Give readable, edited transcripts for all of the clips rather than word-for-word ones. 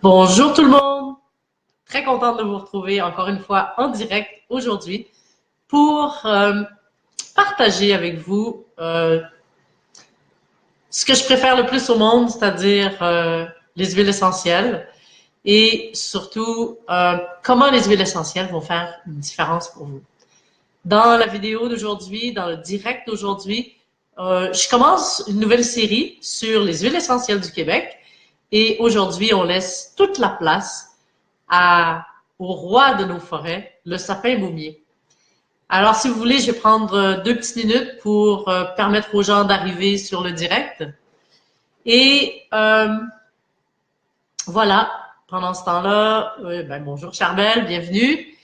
Bonjour tout le monde! Très contente de vous retrouver encore une fois en direct aujourd'hui pour partager avec vous ce que je préfère le plus au monde, c'est-à-dire les huiles essentielles et surtout comment les huiles essentielles vont faire une différence pour vous. Dans la vidéo d'aujourd'hui, dans le direct d'aujourd'hui, je commence une nouvelle série sur les huiles essentielles du Québec. Et aujourd'hui, on laisse toute la place au roi de nos forêts, le sapin baumier. Alors, si vous voulez, je vais prendre 2 petites minutes pour permettre aux gens d'arriver sur le direct. Et voilà, pendant ce temps-là, bonjour Charbel, bienvenue.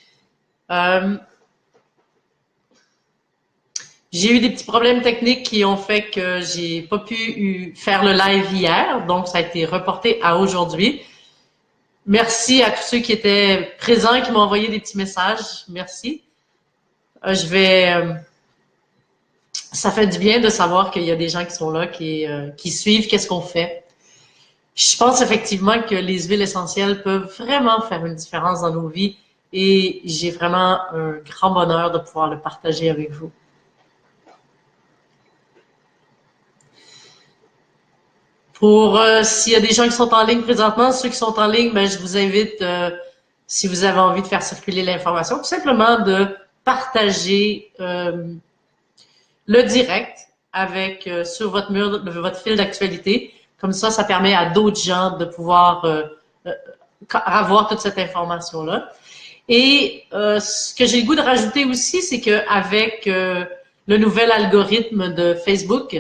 J'ai eu des petits problèmes techniques qui ont fait que j'ai pas pu faire le live hier, donc ça a été reporté à aujourd'hui. Merci à tous ceux qui étaient présents et qui m'ont envoyé des petits messages. Merci. Ça fait du bien de savoir qu'il y a des gens qui sont là, qui suivent qu'est-ce qu'on fait. Je pense effectivement que les huiles essentielles peuvent vraiment faire une différence dans nos vies et j'ai vraiment un grand bonheur de pouvoir le partager avec vous. Pour s'il y a des gens qui sont en ligne présentement, ceux qui sont en ligne, je vous invite, si vous avez envie de faire circuler l'information, tout simplement de partager le direct avec sur votre mur, votre fil d'actualité. Comme ça permet à d'autres gens de pouvoir avoir toute cette information-là. Et ce que j'ai le goût de rajouter aussi, c'est qu'avec le nouvel algorithme de Facebook,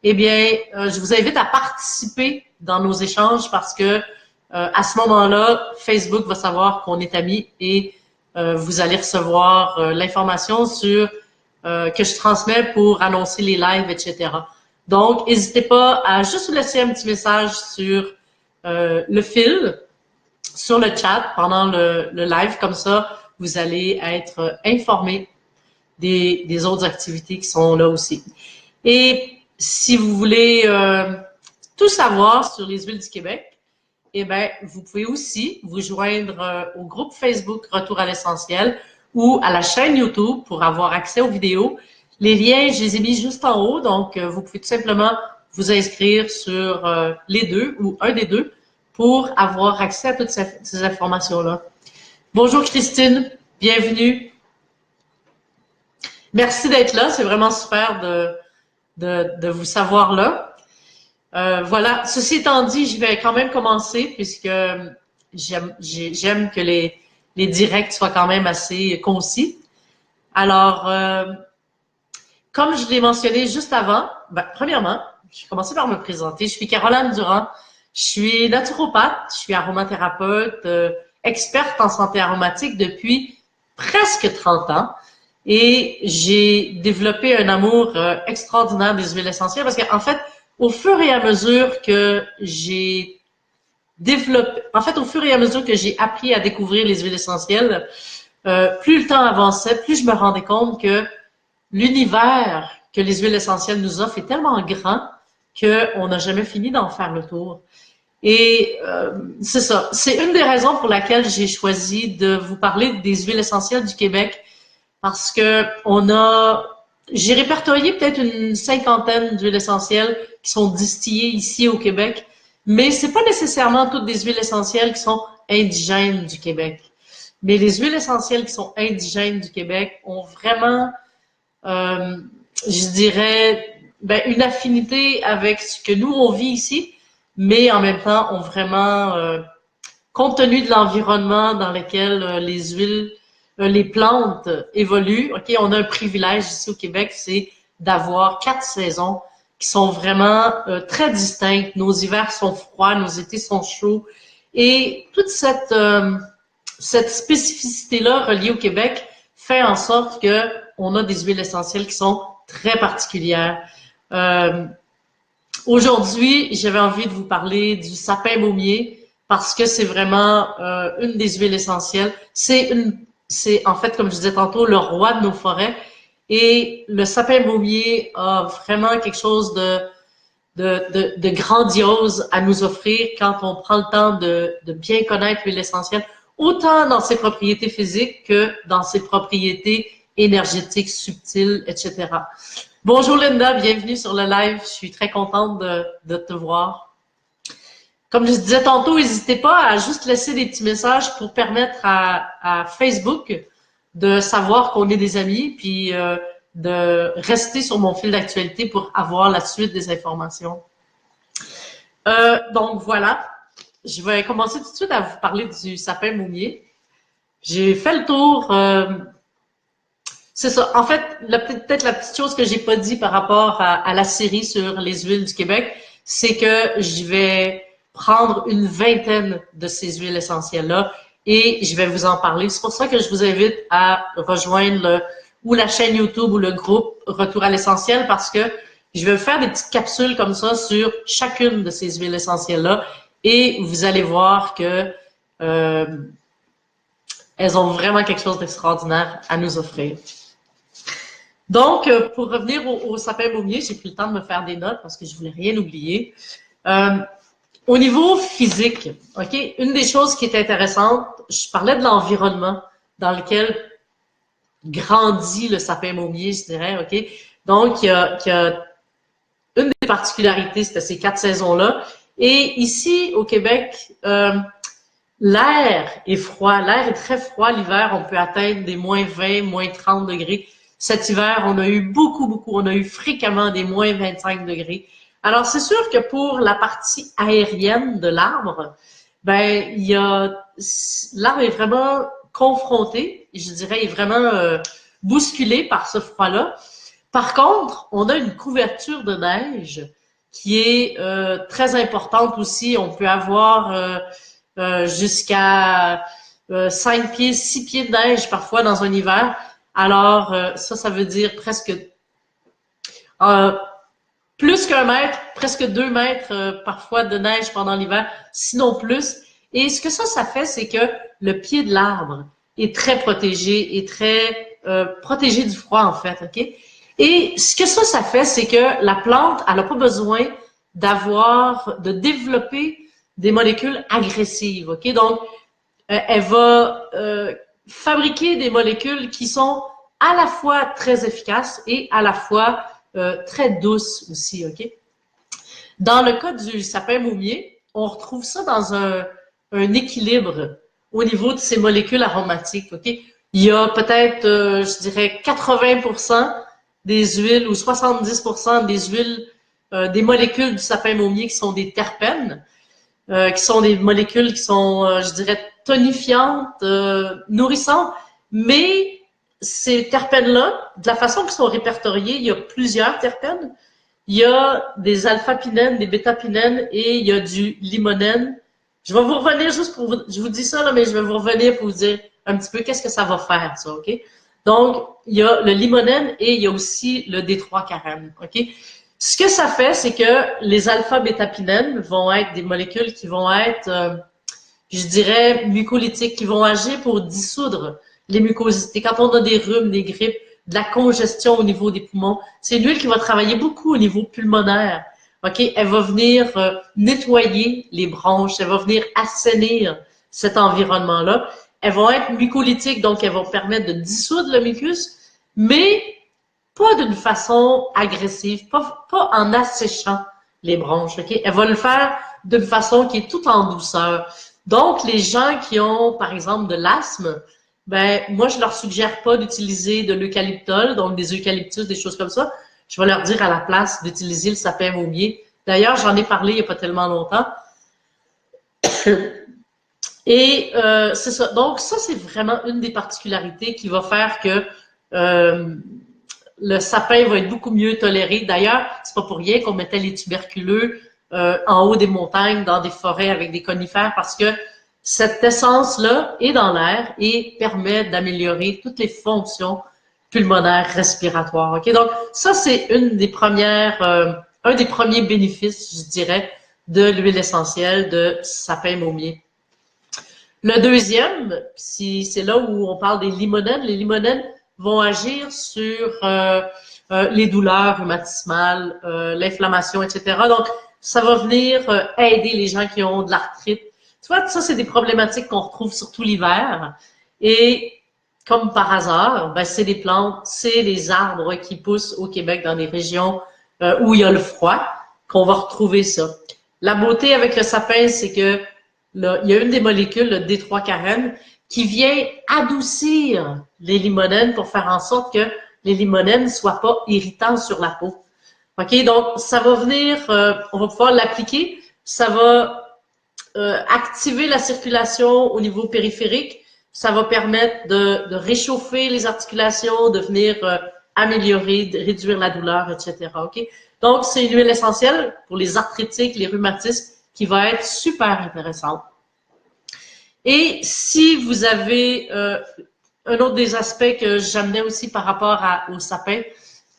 eh bien, je vous invite à participer dans nos échanges parce que à ce moment-là, Facebook va savoir qu'on est amis et vous allez recevoir l'information sur que je transmets pour annoncer les lives, etc. Donc, n'hésitez pas à juste laisser un petit message sur le fil, sur le chat pendant le live. Comme ça, vous allez être informés des autres activités qui sont là aussi. Et si vous voulez tout savoir sur les huiles du Québec, eh bien, vous pouvez aussi vous joindre au groupe Facebook Retour à l'essentiel ou à la chaîne YouTube pour avoir accès aux vidéos. Les liens, je les ai mis juste en haut, donc vous pouvez tout simplement vous inscrire sur les deux ou un des deux pour avoir accès à toutes ces informations-là. Bonjour Christine, bienvenue. Merci d'être là, c'est vraiment super de vous savoir là. Voilà, ceci étant dit, je vais quand même commencer puisque j'aime que les directs soient quand même assez concis. Alors, comme je l'ai mentionné juste avant, premièrement, je vais commencer par me présenter. Je suis Caroline Durand, je suis naturopathe, je suis aromathérapeute, experte en santé aromatique depuis presque 30 ans. Et j'ai développé un amour extraordinaire des huiles essentielles parce qu'en fait, au fur et à mesure que j'ai appris à découvrir les huiles essentielles, plus le temps avançait, plus je me rendais compte que l'univers que les huiles essentielles nous offrent est tellement grand qu'on n'a jamais fini d'en faire le tour. Et c'est ça. C'est une des raisons pour laquelle j'ai choisi de vous parler des huiles essentielles du Québec. Parce que j'ai répertorié peut-être une 50aine d'huiles essentielles qui sont distillées ici au Québec, mais c'est pas nécessairement toutes des huiles essentielles qui sont indigènes du Québec. Mais les huiles essentielles qui sont indigènes du Québec ont vraiment, je dirais, une affinité avec ce que nous on vit ici, mais en même temps ont vraiment, compte tenu de l'environnement dans lequel les plantes évoluent. OK, on a un privilège ici au Québec, c'est d'avoir 4 saisons qui sont vraiment très distinctes. Nos hivers sont froids, nos étés sont chauds. Et toute cette spécificité-là reliée au Québec fait en sorte qu'on a des huiles essentielles qui sont très particulières. Aujourd'hui, j'avais envie de vous parler du sapin baumier parce que c'est vraiment une des huiles essentielles. C'est en fait, comme je disais tantôt, le roi de nos forêts. Et le sapin baumier a vraiment quelque chose de grandiose à nous offrir quand on prend le temps de bien connaître l'huile essentielle, autant dans ses propriétés physiques que dans ses propriétés énergétiques, subtiles, etc. Bonjour Linda, bienvenue sur le live. Je suis très contente de te voir. Comme je disais tantôt, n'hésitez pas à juste laisser des petits messages pour permettre à Facebook de savoir qu'on est des amis, puis de rester sur mon fil d'actualité pour avoir la suite des informations. Donc voilà, je vais commencer tout de suite à vous parler du sapin moumier. J'ai fait le tour. C'est ça. En fait, peut-être la petite chose que j'ai pas dit par rapport à la série sur les huiles du Québec, c'est que je vais prendre une vingtaine de ces huiles essentielles-là et je vais vous en parler. C'est pour ça que je vous invite à rejoindre ou la chaîne YouTube ou le groupe Retour à l'essentiel parce que je vais faire des petites capsules comme ça sur chacune de ces huiles essentielles-là et vous allez voir que elles ont vraiment quelque chose d'extraordinaire à nous offrir. Donc, pour revenir au sapin moumier, j'ai pris le temps de me faire des notes parce que je voulais rien oublier. Au niveau physique, ok, une des choses qui est intéressante, je parlais de l'environnement dans lequel grandit le sapin moumier, je dirais, ok. Donc, il y a une des particularités, c'était ces 4 saisons-là. Et ici, au Québec, l'air est froid. L'air est très froid l'hiver. On peut atteindre des moins 20, moins 30 degrés. Cet hiver, on a eu beaucoup, on a eu fréquemment des moins 25 degrés. Alors, c'est sûr que pour la partie aérienne de l'arbre, ben, l'arbre est vraiment confronté, je dirais, est vraiment bousculé par ce froid-là. Par contre, on a une couverture de neige qui est très importante aussi. On peut avoir jusqu'à 5 pieds, 6 pieds de neige parfois dans un hiver. Alors, ça veut dire presque plus qu'1 mètre, presque 2 mètres parfois de neige pendant l'hiver, sinon plus. Et ce que ça fait, c'est que le pied de l'arbre est très protégé, est très protégé du froid en fait, ok? Et ce que ça fait, c'est que la plante, elle n'a pas besoin de développer des molécules agressives, ok? Donc, elle va fabriquer des molécules qui sont à la fois très efficaces et à la fois très douces aussi, ok? Dans le cas du sapin moumier, on retrouve ça dans un équilibre au niveau de ces molécules aromatiques, ok? Il y a peut-être, je dirais, 80% des huiles ou 70% des huiles, des molécules du sapin moumier qui sont des terpènes, qui sont des molécules qui sont, je dirais, tonifiantes, nourrissantes, mais ces terpènes-là, de la façon qu'ils sont répertoriés, il y a plusieurs terpènes. Il y a des alpha-pinènes, des bêta-pinènes et il y a du limonène. Je vais vous revenir juste pour vous, je vous dis ça, là, mais je vais vous revenir pour vous dire un petit peu qu'est-ce que ça va faire, ça, ok? Donc, il y a le limonène et il y a aussi le D3-carène, ok? Ce que ça fait, c'est que les alpha-bêta-pinènes vont être des molécules qui vont être, je dirais, mucolytiques, qui vont agir pour dissoudre les mucosités. Quand on a des rhumes, des grippes, de la congestion au niveau des poumons, c'est une huile qui va travailler beaucoup au niveau pulmonaire. Ok, elle va venir nettoyer les bronches, elle va venir assainir cet environnement-là. Elles vont être mucolytiques, donc elles vont permettre de dissoudre le mucus, mais pas d'une façon agressive, pas en asséchant les bronches. Ok, elle va le faire d'une façon qui est tout en douceur. Donc, les gens qui ont, par exemple, de l'asthme, ben moi, je leur suggère pas d'utiliser de l'eucalyptol, donc des eucalyptus, des choses comme ça. Je vais leur dire à la place d'utiliser le sapin moumier. D'ailleurs, j'en ai parlé il n'y a pas tellement longtemps. Et c'est ça. Donc, ça, c'est vraiment une des particularités qui va faire que le sapin va être beaucoup mieux toléré. D'ailleurs, c'est pas pour rien qu'on mettait les tuberculeux en haut des montagnes, dans des forêts avec des conifères, parce que cette essence-là est dans l'air et permet d'améliorer toutes les fonctions pulmonaires, respiratoires. Ok, donc ça c'est une des premières, un des premiers bénéfices, je dirais, de l'huile essentielle de sapin moumier. Le deuxième, c'est là où on parle des limonènes. Les limonènes vont agir sur les douleurs rhumatismales, l'inflammation, etc. Donc, ça va venir aider les gens qui ont de l'arthrite. Tu vois, ça, c'est des problématiques qu'on retrouve surtout l'hiver. Et comme par hasard, ben, c'est des plantes, c'est les arbres qui poussent au Québec dans des régions où il y a le froid qu'on va retrouver ça. La beauté avec le sapin, c'est que là, il y a une des molécules, le D3-carène, qui vient adoucir les limonènes pour faire en sorte que les limonènes ne soient pas irritants sur la peau. OK? Donc, ça va venir, on va pouvoir l'appliquer, ça va activer la circulation au niveau périphérique, ça va permettre de réchauffer les articulations, de venir améliorer, de réduire la douleur, etc. OK? Donc, c'est une huile essentielle pour les arthritiques, les rhumatismes, qui va être super intéressante. Et si vous avez un autre des aspects que j'amenais aussi par rapport au sapin,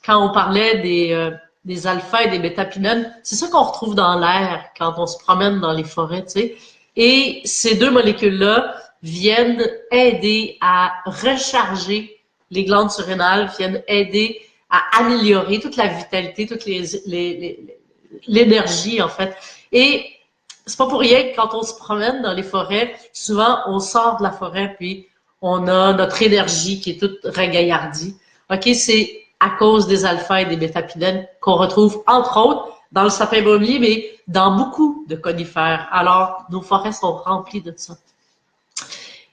quand on parlait des alpha et des bêta-pinènes, c'est ça qu'on retrouve dans l'air quand on se promène dans les forêts, tu sais. Et ces deux molécules-là viennent aider à recharger les glandes surrénales, viennent aider à améliorer toute la vitalité, toute l'énergie, en fait. Et c'est pas pour rien que quand on se promène dans les forêts, souvent on sort de la forêt puis on a notre énergie qui est toute ragaillardie. OK, c'est à cause des alpha et des bêta-pinènes qu'on retrouve entre autres dans le sapin baumier, mais dans beaucoup de conifères. Alors, nos forêts sont remplies de ça.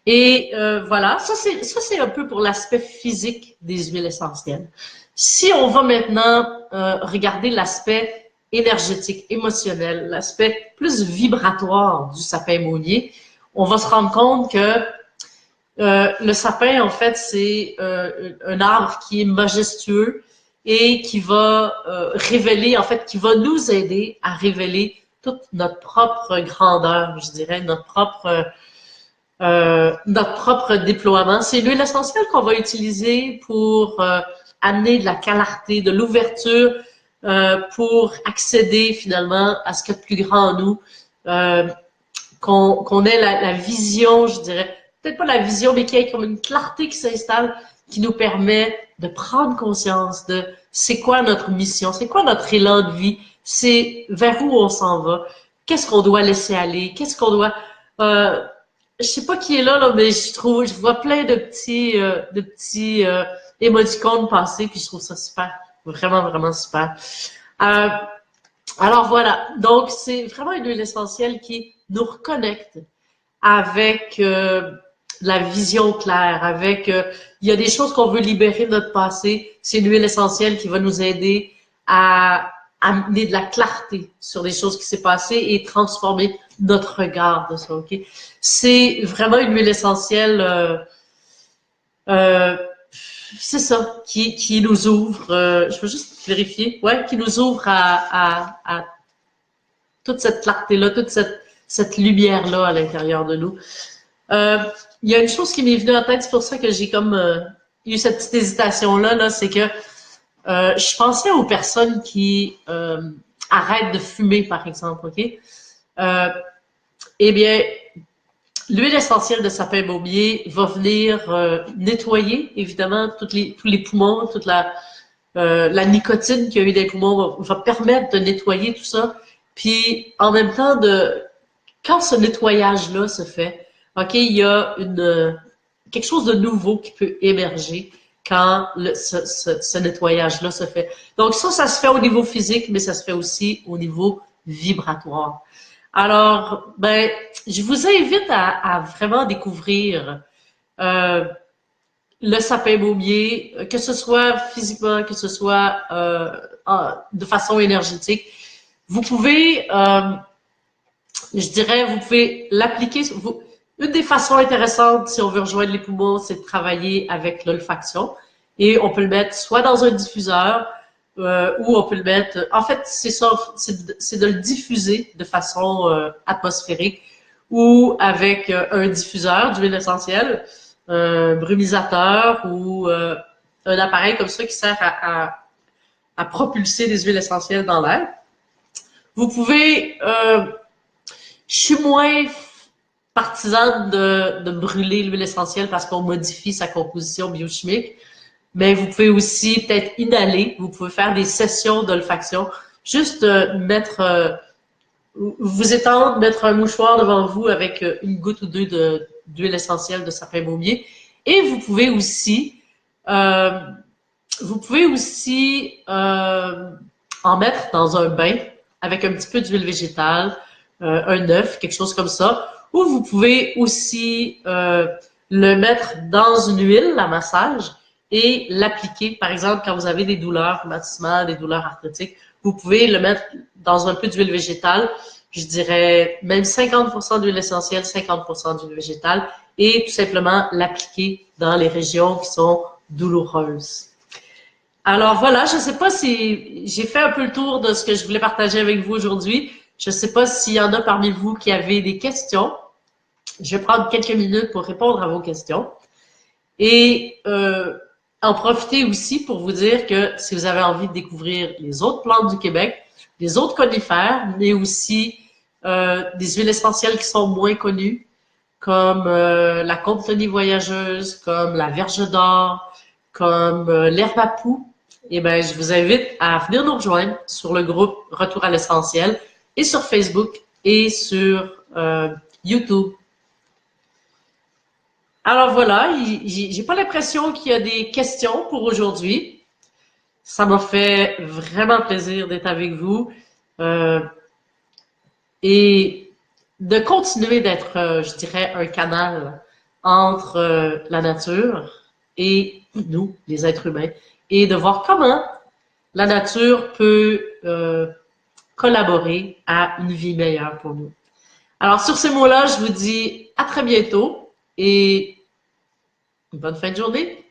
Et voilà, ça c'est un peu pour l'aspect physique des huiles essentielles. Si on va maintenant regarder l'aspect énergétique, émotionnel, l'aspect plus vibratoire du sapin baumier, on va se rendre compte que le sapin, en fait, c'est un arbre qui est majestueux et qui va révéler, en fait, qui va nous aider à révéler toute notre propre grandeur, je dirais, notre propre déploiement. C'est l'huile essentielle qu'on va utiliser pour amener de la clarté, de l'ouverture, pour accéder finalement à ce qu'il y a de plus grand en nous, qu'on ait la vision, je dirais, peut-être pas la vision, mais qu'il y ait comme une clarté qui s'installe, qui nous permet de prendre conscience de c'est quoi notre mission, c'est quoi notre élan de vie, c'est vers où on s'en va, qu'est-ce qu'on doit laisser aller, qu'est-ce qu'on doit... je sais pas qui est là, mais je vois plein de petits émoticônes passer, puis je trouve ça super, vraiment, vraiment super. Alors voilà, donc c'est vraiment une huile essentielle qui nous reconnecte avec la vision claire, avec il y a des choses qu'on veut libérer de notre passé, c'est une huile essentielle qui va nous aider à amener de la clarté sur les choses qui s'est passées et transformer notre regard de ça, ok? C'est vraiment une huile essentielle, c'est ça, qui nous ouvre, je veux juste vérifier, ouais, qui nous ouvre à toute cette clarté-là, toute cette lumière-là à l'intérieur de nous. Il y a une chose qui m'est venue en tête, c'est pour ça que j'ai comme eu cette petite hésitation-là, là, c'est que je pensais aux personnes qui arrêtent de fumer, par exemple, ok? Eh bien, l'huile essentielle de sapin baumier va venir nettoyer, évidemment, tous les poumons, toute la nicotine qu'il y a eu dans les poumons va permettre de nettoyer tout ça. Puis, en même temps, quand ce nettoyage-là se fait, OK, il y a quelque chose de nouveau qui peut émerger quand ce nettoyage-là se fait. Donc ça se fait au niveau physique, mais ça se fait aussi au niveau vibratoire. Alors, ben, je vous invite à vraiment découvrir le sapin baumier, que ce soit physiquement, que ce soit de façon énergétique. Vous pouvez, je dirais, vous pouvez l'appliquer. Une des façons intéressantes, si on veut rejoindre les poumons, c'est de travailler avec l'olfaction. Et on peut le mettre soit dans un diffuseur, ou on peut le mettre... En fait, c'est ça, c'est de le diffuser de façon atmosphérique, ou avec un diffuseur d'huile essentielle, un brumisateur, ou un appareil comme ça qui sert à propulser des huiles essentielles dans l'air. Vous pouvez... je suis moins partisane de brûler l'huile essentielle parce qu'on modifie sa composition biochimique. mais vous pouvez aussi peut-être inhaler. Vous pouvez faire des sessions d'olfaction. Juste vous étendre, mettre un mouchoir devant vous avec une goutte ou deux d'huile essentielle de sapin baumier. Et euh, vous pouvez aussi en mettre dans un bain avec un petit peu d'huile végétale, un œuf, quelque chose comme ça. Ou vous pouvez aussi le mettre dans une huile à massage et l'appliquer. Par exemple, quand vous avez des douleurs rhumatismales, des douleurs arthritiques, vous pouvez le mettre dans un peu d'huile végétale. Je dirais même 50% d'huile essentielle, 50% d'huile végétale et tout simplement l'appliquer dans les régions qui sont douloureuses. Alors voilà, je ne sais pas si j'ai fait un peu le tour de ce que je voulais partager avec vous aujourd'hui. Je ne sais pas s'il y en a parmi vous qui avaient des questions. Je vais prendre quelques minutes pour répondre à vos questions. Et en profiter aussi pour vous dire que si vous avez envie de découvrir les autres plantes du Québec, les autres conifères, mais aussi des huiles essentielles qui sont moins connues, comme la Comptonie voyageuse, comme la verge d'or, comme l'herbe à poux, eh bien, je vous invite à venir nous rejoindre sur le groupe Retour à l'essentiel et sur Facebook et sur YouTube. Alors voilà, j'ai pas l'impression qu'il y a des questions pour aujourd'hui. Ça m'a fait vraiment plaisir d'être avec vous et de continuer d'être, je dirais, un canal entre la nature et nous, les êtres humains, et de voir comment la nature peut collaborer à une vie meilleure pour nous. Alors sur ces mots-là, je vous dis à très bientôt et bonne fin de journée.